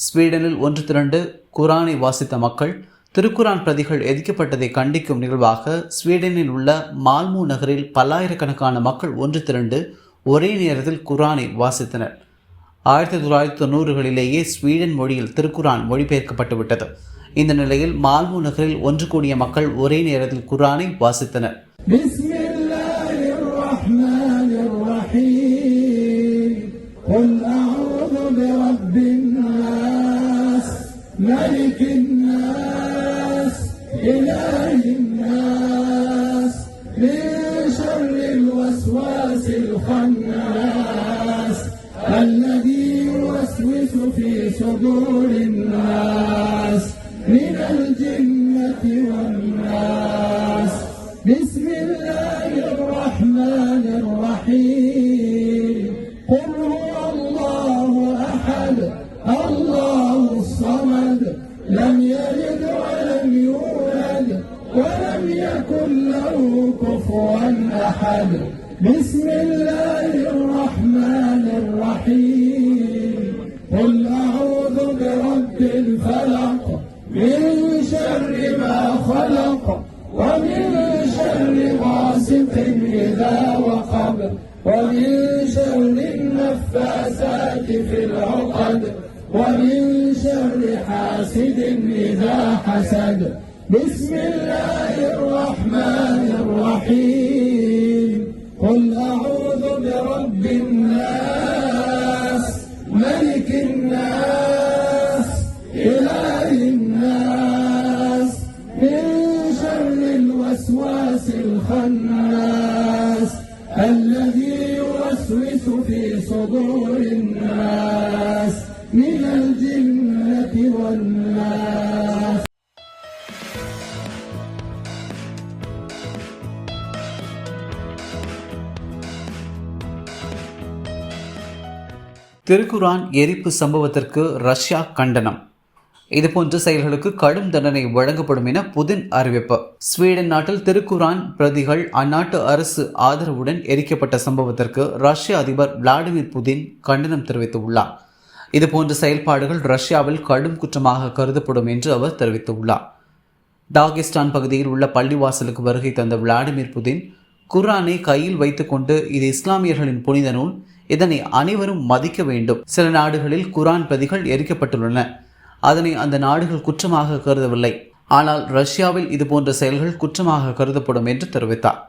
ஸ்வீடனில் ஒன்று திரண்டு குரானை வாசித்த மக்கள் திருக்குரான் பிரதிகள் எரிக்கப்பட்டதை கண்டிக்கும் நிகழ்வாக ஸ்வீடனில் உள்ள மால்மோ நகரில் பல்லாயிரக்கணக்கான மக்கள் ஒன்று திரண்டு ஒரே நேரத்தில் குரானை வாசித்தனர். 1990களிலேயே ஸ்வீடன் மொழியில் திருக்குரான் மொழிபெயர்க்கப்பட்டு விட்டது. இந்த நிலையில் மால்மோ நகரில் ஒன்று கூடிய மக்கள் ஒரே நேரத்தில் குரானை வாசித்தனர். ملك الناس إله الناس من شر الوسواس الخناس الذي يوسوس في صدور الناس من الجنة والناس. بسم الله الرحمن الرحيم. قل هو الله أحد الله الصمد لم يلد ولم يولد ولم يكن له كفوا أحد. بسم الله الرحمن الرحيم. قل أعوذ برب الفلق من شر ما خلق ومن شر غاسق إذا وقب ومن شر النفاثات في العقد ومن شر حاسد إذا حسد. بسم الله الرحمن الرحيم. قل أعوذ برب الناس ملك الناس إله الناس من شر الوسواس الخناس الذي يوسوس في صدور الناس من الجنة والناس. திருக்குரான் எரிப்பு சம்பவத்திற்கு ரஷ்யா கண்டனம். இதுபோன்ற செயல்களுக்கு கடும் தண்டனை வழங்கப்படும் என புதின் அறிவிப்பு. ஸ்வீடன் நாட்டில் திருக்குரான் பிரதிகள் அந்நாட்டு அரசு ஆதரவுடன் எரிக்கப்பட்ட சம்பவத்திற்கு ரஷ்ய அதிபர் விளாடிமிர் புதின் கண்டனம் தெரிவித்துள்ளார். இதுபோன்ற செயல்பாடுகள் ரஷ்யாவில் கடும் குற்றமாக கருதப்படும் என்று அவர் தெரிவித்துள்ளார். டாகெஸ்டான் பகுதியில் உள்ள பள்ளிவாசலுக்கு வருகை தந்த விளாடிமிர் புதின் குர்ஆனை கையில் வைத்துக்கொண்டு இது இஸ்லாமியர்களின் புனித நூல், இதனை அனைவரும் மதிக்க வேண்டும். சில நாடுகளில் குர்ஆன் பிரதிகள் எரிக்கப்பட்டுள்ளன, அதனை அந்த நாடுகள் குற்றமாக கருதவில்லை. ஆனால் ரஷ்யாவில் இதுபோன்ற செயல்கள் குற்றமாக கருதப்படும் என்று தெரிவித்தார்.